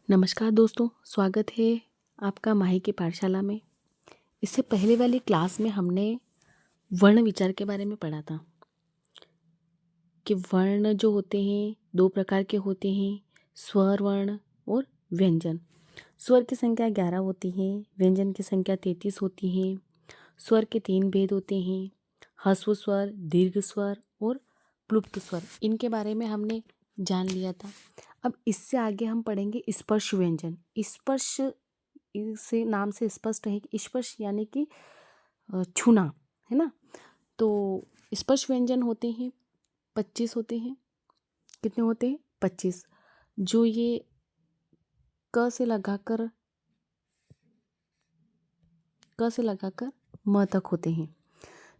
नमस्कार दोस्तों, स्वागत है आपका माही की पाठशाला में। इससे पहले वाली क्लास में हमने वर्ण विचार के बारे में पढ़ा था कि वर्ण जो होते हैं दो प्रकार के होते हैं, स्वर वर्ण और व्यंजन। स्वर की संख्या 11 होती है, व्यंजन की संख्या 33 होती है। स्वर के 3 भेद होते हैं, ह्रस्व स्वर, दीर्घ स्वर और प्लुप्त स्वर। इनके बारे में हमने जान लिया था। अब इससे आगे हम पढ़ेंगे स्पर्श व्यंजन। स्पर्श इसे नाम से स्पष्ट है कि स्पर्श यानी कि छूना, है ना। तो स्पर्श व्यंजन होते हैं 25 होते हैं। कितने होते हैं? 25। जो ये क से लगाकर म तक होते हैं।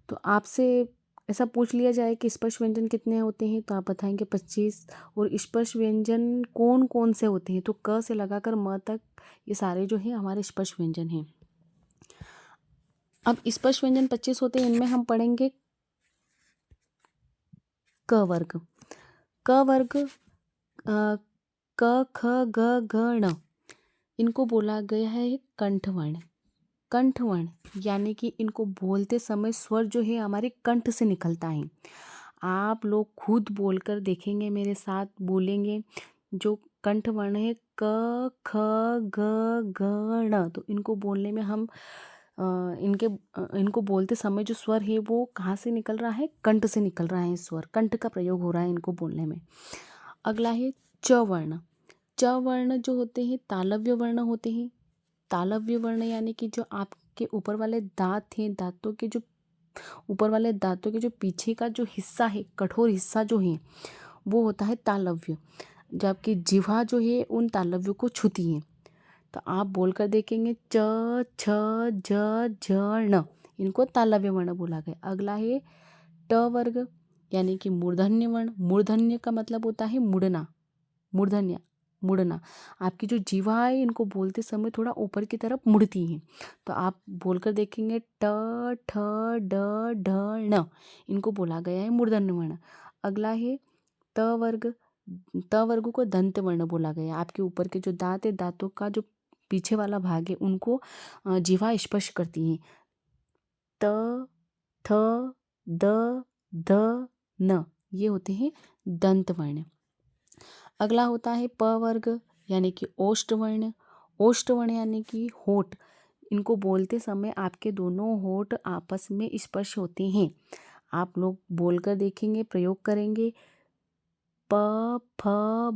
तो आपसे ऐसा पूछ लिया जाए कि स्पर्श व्यंजन कितने होते हैं तो आप बताएंगे 25। और स्पर्श व्यंजन कौन कौन से होते हैं तो क से लगाकर म तक ये सारे जो हैं हमारे स्पर्श व्यंजन हैं। अब स्पर्श व्यंजन 25 होते हैं, इनमें हम पढ़ेंगे क वर्ग। क वर्ग क ख ग घ ण, इनको बोला गया है कंठवर्ण। कंठवर्ण यानी कि इनको बोलते समय स्वर जो है हमारे कंठ से निकलता है। आप लोग खुद बोलकर देखेंगे, मेरे साथ बोलेंगे। जो कंठवर्ण है क ख ग घ ण, तो इनको बोलने में हम इनको बोलते समय जो स्वर है वो कहाँ से निकल रहा है? कंठ से निकल रहा है। स्वर कंठ का प्रयोग हो रहा है इनको बोलने में। अगला है च वर्ण। च वर्ण जो होते हैं तालव्य वर्ण होते हैं। तालव्य वर्ण यानी कि जो आपके ऊपर वाले दांत हैं, दांतों के जो ऊपर वाले दांतों के जो पीछे का जो हिस्सा है, कठोर हिस्सा जो है वो होता है तालव्य। जो आपकी जिह्वा जो है उन तालव्यों को छूती है। तो आप बोलकर देखेंगे च छ झ झ ण, इनको तालव्य वर्ण बोला गया। अगला है ट वर्ग यानी कि मूर्धन्य वर्ण। मूर्धन्य का मतलब होता है मुड़ना, मूर्धन्य मुड़ना। आपकी जो जीवा है इनको बोलते समय थोड़ा ऊपर की तरफ मुड़ती हैं। तो आप बोलकर देखेंगे ट ठ ड ढ ण, इनको बोला गया है मूर्धन्य वर्ण। अगला है त वर्ग। त वर्ग को दंत वर्ण बोला गया। आपके ऊपर के जो दांत है, दांतों का जो पीछे वाला भाग है उनको जीवा स्पर्श करती हैं। त थ द ध न, ये होते हैं दंत वर्ण। अगला होता है प वर्ग यानी कि ओष्ठ वर्ण। ओष्ठ वर्ण यानी कि होठ। इनको बोलते समय आपके दोनों होठ आपस में स्पर्श होते हैं। आप लोग बोलकर देखेंगे, प्रयोग करेंगे। प फ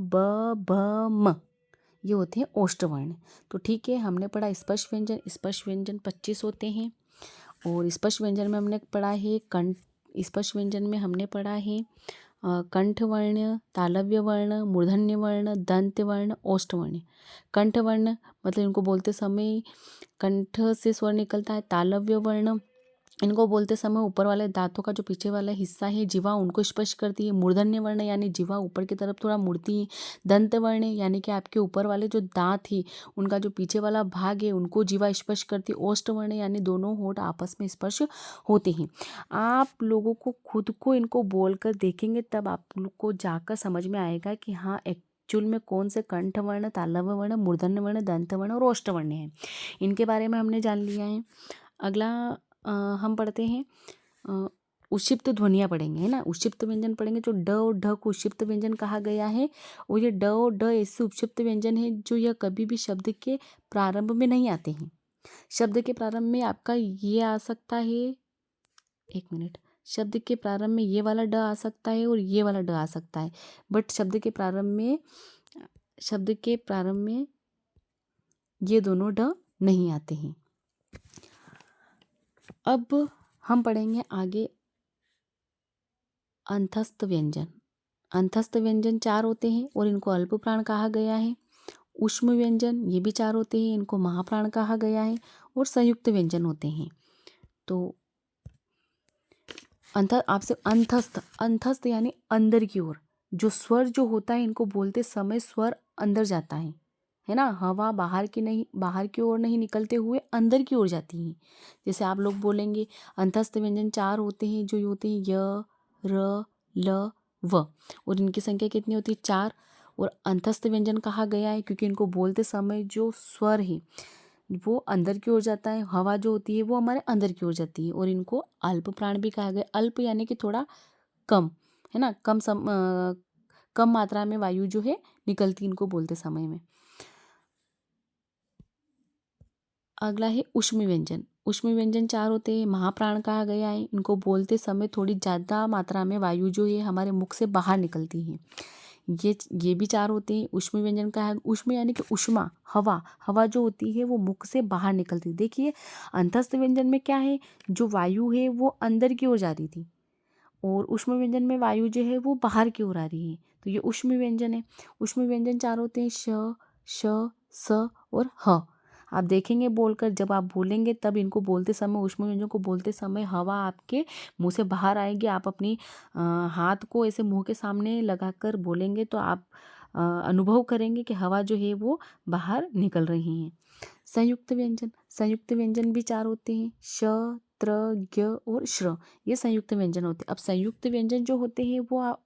ब भ म, ये होते हैं ओष्ठ वर्ण। तो ठीक है, हमने पढ़ा स्पर्श व्यंजन। स्पर्श व्यंजन 25 होते हैं। और स्पर्श व्यंजन में हमने पढ़ा है स्पर्श व्यंजन में हमने पढ़ा है कंठ वर्ण, तालव्य वर्ण, मूर्धन्य वर्ण, दंत वर्ण, ओष्ठ वर्ण। कंठ वर्ण मतलब इनको बोलते समय कंठ से स्वर निकलता है। तालव्य वर्ण, इनको बोलते समय ऊपर वाले दांतों का जो पीछे वाला हिस्सा है जीवा उनको स्पर्श करती है। मूर्धन्य वर्ण यानी जीवा ऊपर की तरफ थोड़ा मुड़ती है। दंत वर्ण यानी कि आपके ऊपर वाले जो दांत है उनका जो पीछे वाला भाग है उनको जीवा स्पर्श करती है। ओष्ठ वर्ण यानी दोनों होठ आपस में स्पर्श होते हैं। आप लोगों को खुद को इनको बोलकर देखेंगे तब आप लोग को जाकर समझ में आएगा कि हाँ एक्चुअल में कौन से कंठ वर्ण, तालव्य वर्ण, मूर्धन्य वर्ण, दंत वर्ण और ओष्ठ वर्ण है। इनके बारे में हमने जान लिया है। अगला हम पढ़ते हैं उक्षिप्त ध्वनियाँ पढ़ेंगे, है ना। उक्षिप्त व्यंजन पढ़ेंगे। जो ड और ढ को उक्षिप्त व्यंजन कहा गया है और ये ड और ढ ऐसे उक्षिप्त व्यंजन है जो यह कभी भी शब्द के प्रारंभ में नहीं आते हैं। शब्द के प्रारंभ में आपका ये आ सकता है, एक मिनट, शब्द के प्रारंभ में ये वाला ड आ सकता है और ये वाला ड आ सकता है, बट शब्द के प्रारंभ में ये दोनों ड नहीं आते हैं। अब हम पढ़ेंगे आगे अंतस्थ व्यंजन। अंतस्थ व्यंजन 4 होते हैं और इनको अल्प प्राण कहा गया है। ऊष्म व्यंजन ये भी 4 होते हैं, इनको महाप्राण कहा गया है। और संयुक्त व्यंजन होते हैं। तो अंतस्थ यानी अंदर की ओर। जो स्वर जो होता है इनको बोलते समय स्वर अंदर जाता है ना। हवा बाहर की ओर नहीं निकलते हुए अंदर की ओर जाती है। जैसे आप लोग बोलेंगे अंतस्थ व्यंजन 4 होते हैं, जो होते हैं य, र, ल, व। और इनकी संख्या कितनी होती है? 4। और अंतस्थ व्यंजन कहा गया है क्योंकि इनको बोलते समय जो स्वर है वो अंदर की ओर जाता है, हवा जो होती है वो हमारे अंदर की ओर जाती है। और इनको अल्प प्राण भी कहा गया। अल्प यानी कि थोड़ा कम, है ना, कम मात्रा में वायु जो है निकलती इनको बोलते समय में। अगला है ऊष्मी व्यंजन। ऊष्मी व्यंजन 4 होते हैं। महाप्राण कहा गया है, इनको बोलते समय थोड़ी ज़्यादा मात्रा में वायु जो है हमारे मुख से बाहर निकलती है। ये भी 4 होते हैं। ऊष्मी व्यंजन का है, ऊष्मी यानी कि ऊष्मा, हवा, हवा जो होती है वो मुख से बाहर निकलती है। देखिए अंतस्थ व्यंजन में क्या है, जो वायु है वो अंदर की ओर जा रही थी और ऊष्मी व्यंजन में वायु जो है वो बाहर की ओर आ रही है, तो ये ऊष्मी व्यंजन है। ऊष्मी व्यंजन 4 होते हैं, श, श, स और ह। आप देखेंगे बोलकर, जब आप बोलेंगे तब इनको बोलते समय, ऊष्मी व्यंजन को बोलते समय हवा आपके मुंह से बाहर आएगी। आप अपनी हाथ को ऐसे मुंह के सामने लगाकर बोलेंगे तो आप अनुभव करेंगे कि हवा जो है वो बाहर निकल रही है। संयुक्त व्यंजन, संयुक्त व्यंजन भी 4 होते हैं, श, त्र, ज्ञ और श्र, ये संयुक्त व्यंजन होते हैं। अब संयुक्त व्यंजन जो होते हैं वो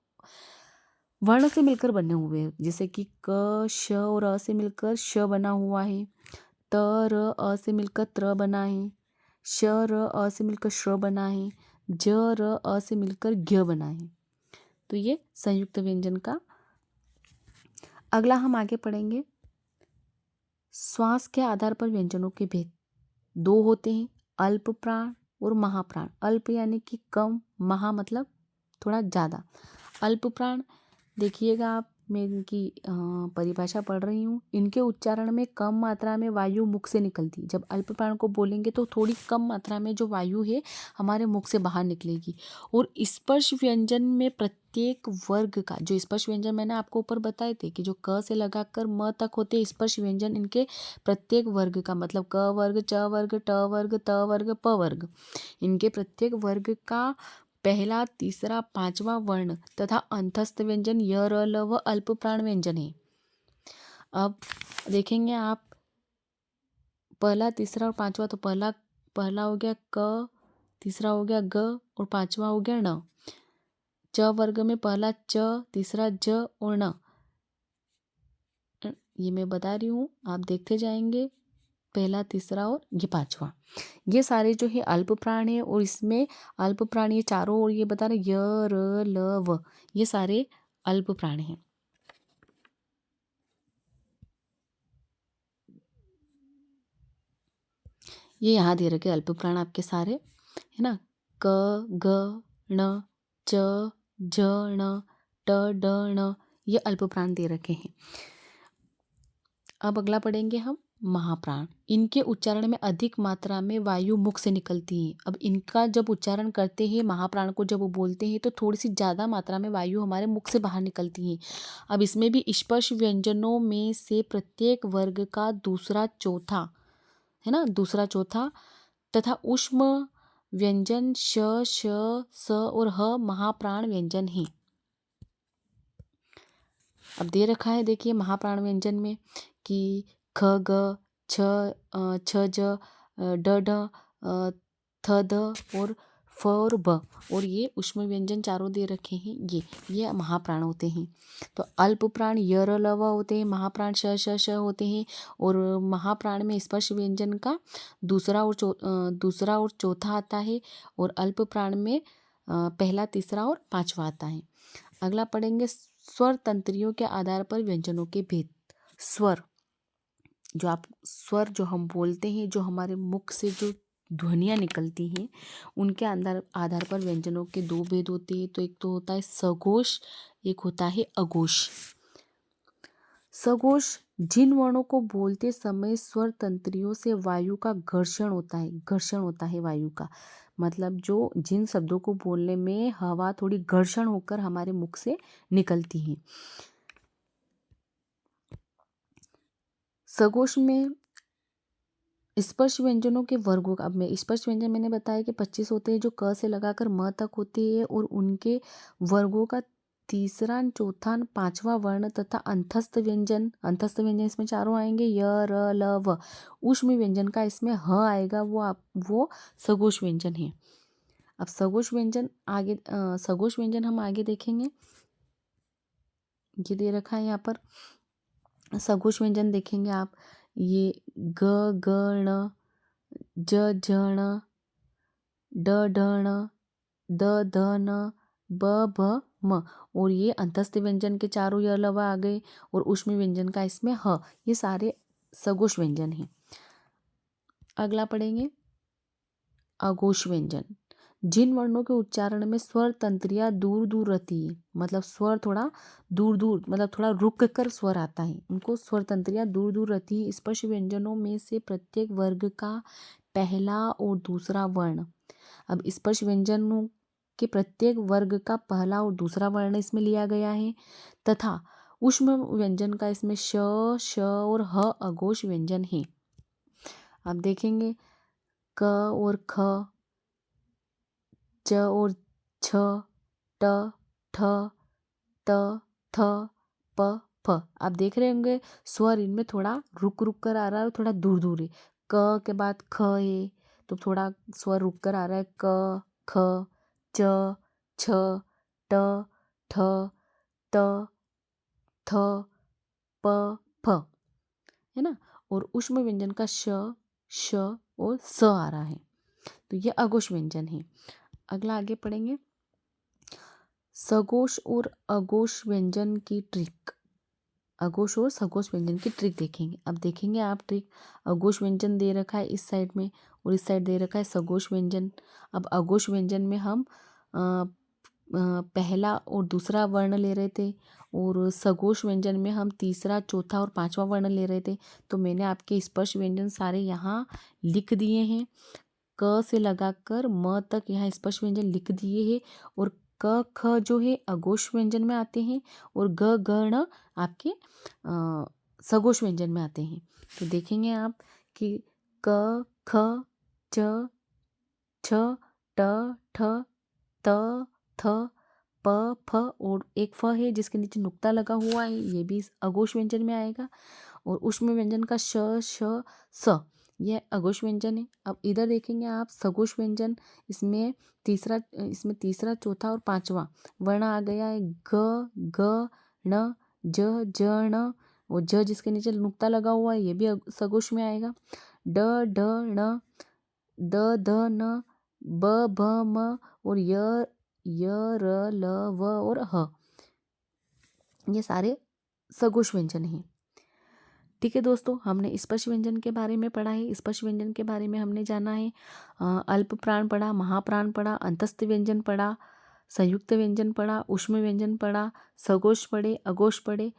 वर्ण से मिलकर बने हुए हैं, जैसे कि क, श और अ से मिलकर श बना हुआ है, त, र, अ से मिलकर त्र बना है, श, र, अ से मिलकर श्र बना है, ज, र, अ से मिलकर ज्ञ बना है। तो ये संयुक्त व्यंजन का। अगला हम आगे पढ़ेंगे श्वास के आधार पर व्यंजनों के भेद। 2 होते हैं, अल्प प्राण और महाप्राण। अल्प यानी कि कम, महा मतलब थोड़ा ज़्यादा। अल्प प्राण देखिएगा आप, मैं इनकी परिभाषा पढ़ रही हूँ। इनके उच्चारण में कम मात्रा में वायु मुख से निकलती। जब अल्प प्राण को बोलेंगे तो थोड़ी कम मात्रा में जो वायु है हमारे मुख से बाहर निकलेगी। और स्पर्श व्यंजन में प्रत्येक वर्ग का, जो स्पर्श व्यंजन मैंने आपको ऊपर बताए थे कि जो क से लगाकर म तक होते हैं स्पर्श व्यंजन, इनके प्रत्येक वर्ग का मतलब क वर्ग, च वर्ग, ट वर्ग, त वर्ग, प वर्ग, इनके प्रत्येक वर्ग का पहला, तीसरा, पांचवा वर्ण तथा अंतस्थ व्यंजन य, र, ल व अल्प प्राण व्यंजन है। अब देखेंगे आप पहला, तीसरा और पांचवा, तो पहला हो गया क, तीसरा हो गया ग और पांचवा हो गया ण। च वर्ग में पहला च, तीसरा ज और ण, ये मैं बता रही हूँ, आप देखते जाएंगे, पहला, तीसरा और ये पांचवा। ये सारे जो है अल्प प्राण है और इसमें अल्प प्राण ये चारों, और ये बता रहे य, र, ल, व, ये सारे अल्प प्राण हैं। ये यहाँ दे रखे अल्प प्राण आपके सारे, है ना, क, ग, ण, च, ज, ण, ट, ड, ण, ये अल्प प्राण दे रखे हैं। अब अगला पढ़ेंगे हम महाप्राण। इनके उच्चारण में अधिक मात्रा में वायु मुख से निकलती है। अब इनका जब उच्चारण करते हैं, महाप्राण को जब वो बोलते हैं तो थोड़ी सी ज़्यादा मात्रा में वायु हमारे मुख से बाहर निकलती है। अब इसमें भी स्पर्श व्यंजनों में से प्रत्येक वर्ग का दूसरा चौथा, है ना, दूसरा चौथा तथा ऊष्म व्यंजन श, श, स और ह महाप्राण व्यंजन है। अब दे रखा है, देखिए महाप्राण व्यंजन में कि ख, ग, छ, छ, ज, ड, ढ, थ, ध और फ और ब, और ये ऊष्म व्यंजन चारों दे रखे हैं। ये महाप्राण होते हैं। तो अल्प प्राण य, र, ल, व होते हैं, महाप्राण श, श, श होते हैं, और महाप्राण में स्पर्श व्यंजन का दूसरा और चौथा आता है, और अल्प प्राण में पहला, तीसरा और पांचवा आता है। अगला पढ़ेंगे स्वर तंत्रियों के आधार पर व्यंजनों के भेद। स्वर जो हम बोलते हैं, जो हमारे मुख से जो ध्वनियाँ निकलती हैं, उनके आधार पर व्यंजनों के 2 भेद होते हैं। तो एक तो होता है सघोष, एक होता है अघोष। सघोष जिन वर्णों को बोलते समय स्वर तंत्रियों से वायु का घर्षण होता है वायु का, मतलब जो जिन शब्दों को बोलने में हवा थोड़ी घर्षण होकर हमारे मुख से निकलती है। सघोष में स्पर्श व्यंजनों के वर्गों का, अब मैं स्पर्श व्यंजन मैंने बताया कि 25 होते हैं जो क से लगाकर म तक होते हैं, और उनके वर्गों का तीसरा, चौथा, पांचवा वर्ण तथा अंतस्थ व्यंजन इसमें चारों आएंगे, य, र, ल, व। ऊष्म व्यंजन का इसमें ह आएगा, वो सघोष व्यंजन है। अब सघोष व्यंजन हम आगे देखेंगे। ये दे रखा है यहाँ पर। सघोष व्यंजन देखेंगे आप, ये ग ग ण, ज झ ण, ड ढ ण, द ध न, ब भ म। और ये अंतस्थ व्यंजन के चारों ये अलावा आ गए, और ऊष्मी व्यंजन का इसमें ह। ये सारे सघोष व्यंजन हैं। अगला पढ़ेंगे अघोष व्यंजन। जिन वर्णों के उच्चारण में स्वर तंत्रियाँ दूर दूर रहती है, मतलब स्वर थोड़ा दूर दूर, मतलब थोड़ा रुक कर स्वर आता है, उनको स्वर तंत्रियाँ दूर दूर रहती है। स्पर्श व्यंजनों में से प्रत्येक वर्ग का पहला और दूसरा वर्ण, अब स्पर्श व्यंजनों के प्रत्येक वर्ग का पहला और दूसरा वर्ण इसमें लिया गया है, तथा ऊष्म व्यंजन का इसमें श, श और ह अघोष व्यंजन है। अब देखेंगे क और ख, च और छ, ट, ठ, त, थ, प, फ। आप देख रहे होंगे स्वर इनमें थोड़ा रुक रुक कर आ रहा है और थोड़ा दूर दूर है। क के बाद ख है तो थोड़ा स्वर रुक कर आ रहा है। क, ख, च, छ, ट, ठ, त, थ, प, फ, है ना। और ऊष्म व्यंजन का श, श और स आ रहा है, तो ये अघोष व्यंजन है। अगला आगे पढ़ेंगे सघोष और अघोष व्यंजन की ट्रिक। अघोष और सघोष व्यंजन की ट्रिक देखेंगे। अब देखेंगे आप ट्रिक, अघोष व्यंजन दे रखा है इस साइड में और इस साइड दे रखा है सघोष व्यंजन। अब अघोष व्यंजन में हम पहला और दूसरा वर्ण ले रहे थे, और सघोष व्यंजन में हम तीसरा, चौथा और पांचवा वर्ण ले रहे थे। तो मैंने आपके स्पर्श व्यंजन सारे यहाँ लिख दिए हैं। क से लगाकर म तक यहाँ स्पर्श व्यंजन लिख दिए हैं, और क ख जो है अघोष व्यंजन में आते हैं, और ग ग ण आपके सघोष व्यंजन में आते हैं। तो देखेंगे आप कि क ख च छ ट ठ त थ प फ और एक फ है जिसके नीचे नुक्ता लगा हुआ है, ये भी अघोष व्यंजन में आएगा। और ऊष्म व्यंजन का श, श, स, यह अघोष व्यंजन है। अब इधर देखेंगे आप सघोष व्यंजन, इसमें तीसरा, चौथा और पांचवा वर्ण आ गया है। ग ग ण, ज ज ण, और ज जिसके नीचे नुक्ता लगा हुआ है ये भी सघोष में आएगा। ड ढ ण, द ध न, ब भ म और य र ल व और ह, ये सारे सघोष व्यंजन हैं। ठीक है दोस्तों, हमने स्पर्श व्यंजन के बारे में पढ़ा है। स्पर्श व्यंजन के बारे में हमने जाना है, अल्प प्राण पढ़ा, महाप्राण पढ़ा, अंतस्थ व्यंजन पढ़ा, संयुक्त व्यंजन पढ़ा, ऊष्म व्यंजन पढ़ा, सघोष पढ़े, अघोष पढ़े,